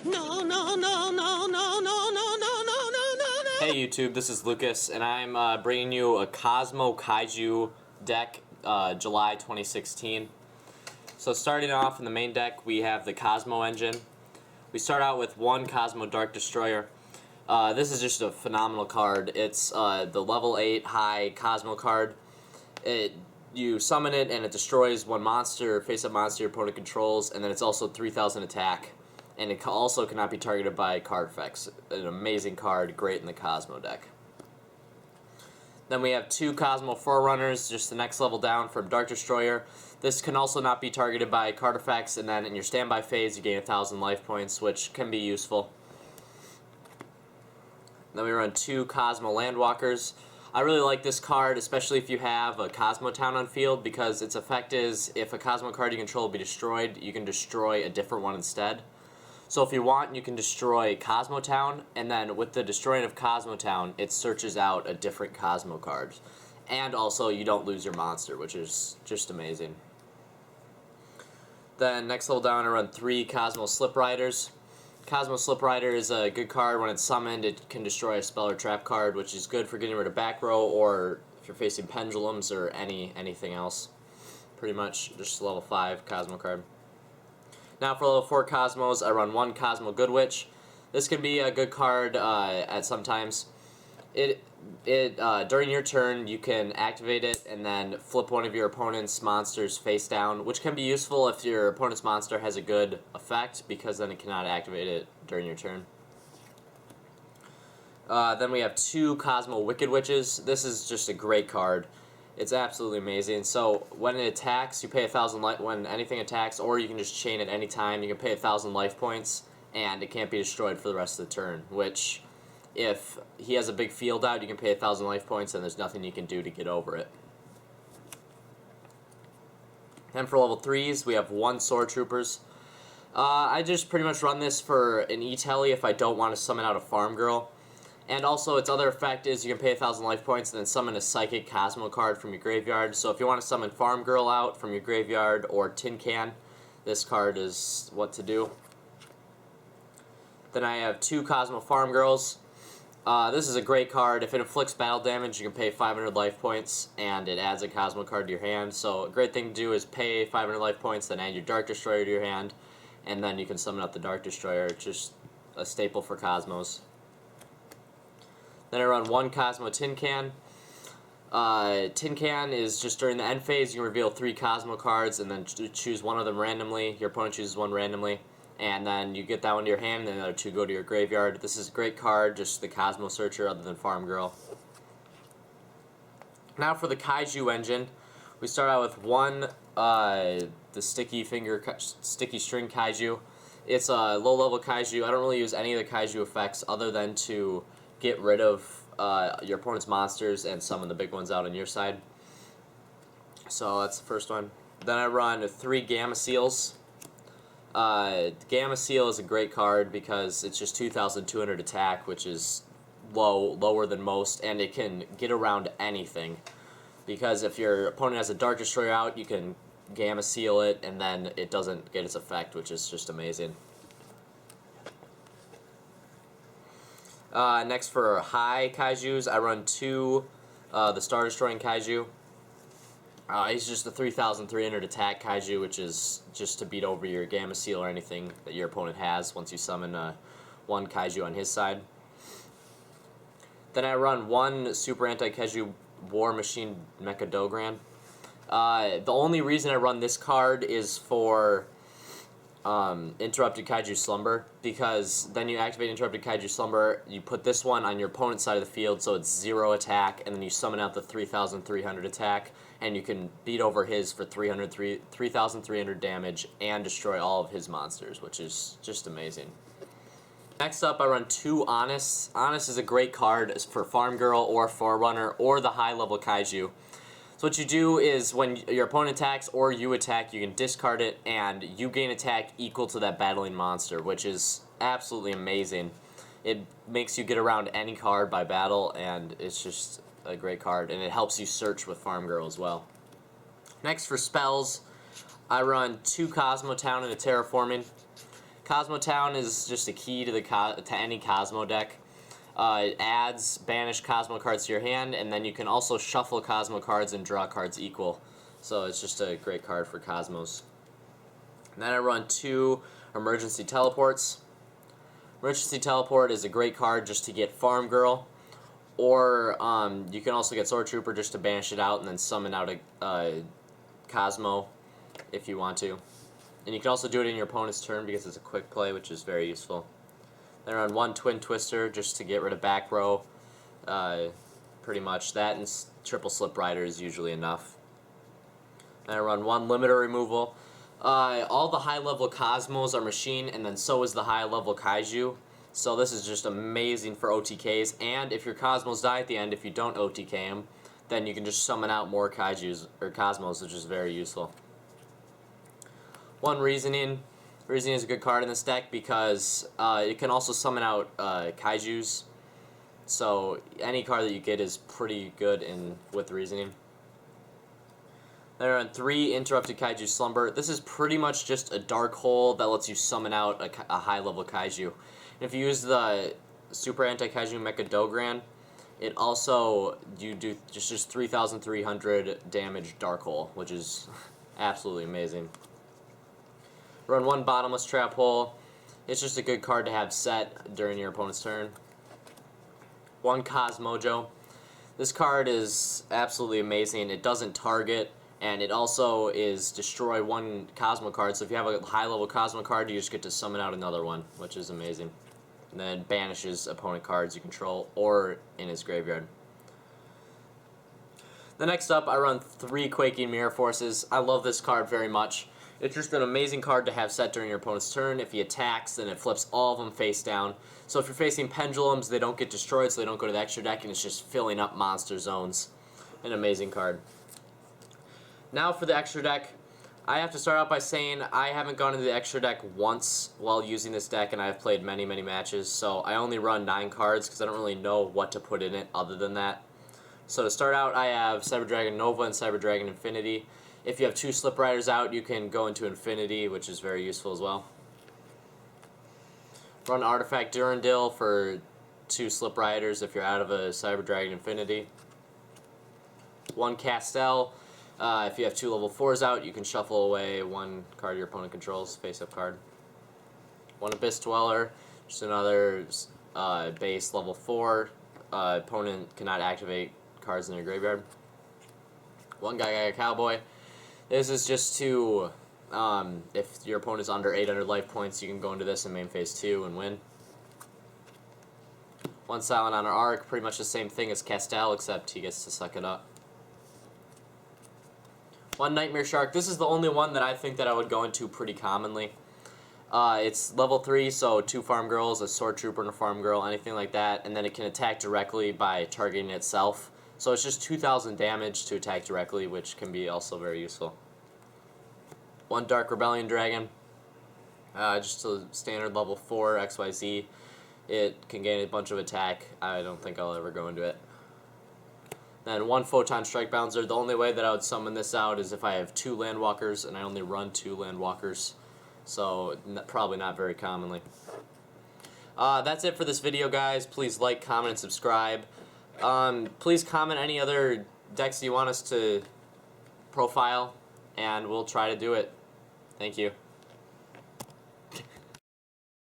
No, no, no, no, no, no, no, no, no, no, no, no. Hey YouTube, this is Lucas, and I'm bringing you a Cosmo Kaiju deck, July 2016. So starting off in the main deck, we have the Cosmo engine. We start out with one Cosmo Dark Destroyer. This is just a phenomenal card. It's the level 8 high Cosmo card. You summon it and it destroys one monster, face-up monster your opponent controls, and then it's also 3,000 attack. And it also cannot be targeted by card effects. An amazing card, great in the Cosmo deck. Then we have two Cosmo Forerunners, just the next level down from Dark Destroyer. This can also not be targeted by card effects, and then in your standby phase you gain 1,000 life points, which can be useful. Then we run two Cosmo Landwalkers. I really like this card, especially if you have a Cosmo Town on field, because its effect is if a Cosmo card you control be destroyed, you can destroy a different one instead. So if you want, you can destroy Cosmo Town, and then with the destroying of Cosmo Town, it searches out a different Cosmo card. And also, you don't lose your monster, which is just amazing. Then next level down, I run three Cosmo Slipriders. Cosmo Sliprider is a good card. When it's summoned, it can destroy a spell or trap card, which is good for getting rid of back row, or if you're facing pendulums or anything else. Pretty much just a level 5 Cosmo card. Now for level 4 Cosmos, I run one Cosmo Good Witch. This can be a good card at sometimes. During your turn, you can activate it and then flip one of your opponent's monsters face down, which can be useful if your opponent's monster has a good effect, because then it cannot activate it during your turn. Then we have two Cosmo Wicked Witches. This is just a great card. It's absolutely amazing. So when it attacks, you pay 1,000 life. When anything attacks, or you can just chain at any time, you can pay 1,000 life points, and it can't be destroyed for the rest of the turn. Which, if he has a big field out, you can pay 1,000 life points, and there's nothing you can do to get over it. And for level 3s, we have one Sword Troopers. I just pretty much run this for an E-Telly if I don't want to summon out a Farm Girl. And also, its other effect is you can pay 1,000 life points and then summon a Psychic Cosmo card from your graveyard. So if you want to summon Farm Girl out from your graveyard or Tin Can, this card is what to do. Then I have two Cosmo Farm Girls. This is a great card. If it inflicts battle damage, you can pay 500 life points, and it adds a Cosmo card to your hand. So a great thing to do is pay 500 life points, then add your Dark Destroyer to your hand, and then you can summon out the Dark Destroyer. It's just a staple for Cosmos. Then I run one Cosmo Tin Can. Tin Can is just during the end phase, you can reveal 3 Cosmo cards and then choose one of them randomly. Your opponent chooses one randomly. And then you get that one to your hand, and then the other 2 go to your graveyard. This is a great card, just the Cosmo Searcher other than Farm Girl. Now for the Kaiju engine. We start out with one, the Sticky String Kaiju. It's a low-level Kaiju. I don't really use any of the Kaiju effects other than to get rid of your opponent's monsters and summon the big ones out on your side. So that's the first one. Then I run 3 Gamma Seals. Gamma Seal is a great card because it's just 2,200 attack, which is lower than most, and it can get around anything. Because if your opponent has a Dark Destroyer out, you can Gamma Seal it, and then it doesn't get its effect, which is just amazing. Next for high Kaijus, I run 2 the Star Destroying Kaiju. He's just a 3,300 attack Kaiju, which is just to beat over your Gamma Seal or anything that your opponent has once you summon one Kaiju on his side. Then I run one Super Anti-Kaiju War Machine Mecha Dogran. The only reason I run this card is for Interrupted Kaiju Slumber, because then you activate Interrupted Kaiju Slumber, you put this one on your opponent's side of the field, so it's 0 attack, and then you summon out the 3,300 attack, and you can beat over his for 3,300 damage and destroy all of his monsters, which is just amazing. Next up, I run 2 Honest. Honest is a great card for Farm Girl or Forerunner or the high-level Kaiju. So what you do is when your opponent attacks or you attack, you can discard it, and you gain attack equal to that battling monster, which is absolutely amazing. It makes you get around any card by battle, and it's just a great card, and it helps you search with Farm Girl as well. Next for spells, I run 2 Cosmo Town and a Terraforming. Cosmo Town is just a key to to any Cosmo deck. It adds banished Cosmo cards to your hand, and then you can also shuffle Cosmo cards and draw cards equal. So it's just a great card for Cosmos. And then I run 2 Emergency Teleports. Emergency Teleport is a great card just to get Farm Girl, or you can also get Sword Trooper just to banish it out and then summon out a Cosmo if you want to. And you can also do it in your opponent's turn because it's a quick play, which is very useful. Then I run 1 Twin Twister just to get rid of back row. Pretty much that, and triple Sliprider is usually enough. Then I run 1 Limiter Removal. All the high-level Cosmos are machine, and then so is the high-level Kaiju. So this is just amazing for OTKs, and if your Cosmos die at the end, if you don't OTK them, then you can just summon out more Kaijus, or Cosmos, which is very useful. 1 Reasoning. Reasoning is a good card in this deck because it can also summon out Kaijus. So any card that you get is pretty good with Reasoning. Then I run 3 Interrupted Kaiju Slumber. This is pretty much just a dark hole that lets you summon out a high-level Kaiju. And if you use the Super Anti-Kaiju Mecha Dogran, it also, you do just 3,300 damage dark hole, which is absolutely amazing. Run 1 Bottomless Trap Hole. It's just a good card to have set during your opponent's turn. 1 Cosmo Joe. This card is absolutely amazing. It doesn't target, and it also is destroy 1 Cosmo card. So if you have a high-level Cosmo card, you just get to summon out another one, which is amazing. And then banishes opponent cards you control or in his graveyard. The next up, I run 3 Quaking Mirror Forces. I love this card very much. It's just an amazing card to have set during your opponent's turn. If he attacks, then it flips all of them face down. So if you're facing pendulums, they don't get destroyed, so they don't go to the extra deck, and it's just filling up monster zones. An amazing card. Now for the extra deck, I have to start out by saying I haven't gone into the extra deck once while using this deck, and I've played many, many matches, so I only run 9 cards because I don't really know what to put in it other than that. So to start out, I have Cyber Dragon Nova and Cyber Dragon Infinity. If you have 2 Slipriders out, you can go into Infinity, which is very useful as well. Run Artifact Durandil for 2 Slipriders if you're out of a Cyber Dragon Infinity. 1 Castel. If you have 2 level 4s out, you can shuffle away 1 card your opponent controls, face-up card. 1 Abyss Dweller, just another base level 4. Opponent cannot activate cards in their graveyard. 1 Gaga Cowboy. This is just to, if your opponent is under 800 life points, you can go into this in main phase 2 and win. 1 Silent Honor Arc, pretty much the same thing as Castel, except he gets to suck it up. 1 Nightmare Shark. This is the only one that I think that I would go into pretty commonly. It's level 3, so 2 Farm Girls, a Sword Trooper and a Farm Girl, anything like that, and then it can attack directly by targeting itself. So it's just 2,000 damage to attack directly, which can be also very useful. 1 Dark Rebellion Dragon. Just a standard level 4 XYZ. It can gain a bunch of attack. I don't think I'll ever go into it. Then 1 Photon Strike Bounzer. The only way that I would summon this out is if I have 2 Landwalkers, and I only run 2 Landwalkers. So probably not very commonly. That's it for this video, guys. Please like, comment, and subscribe. Please comment any other decks you want us to profile, and we'll try to do it. Thank you.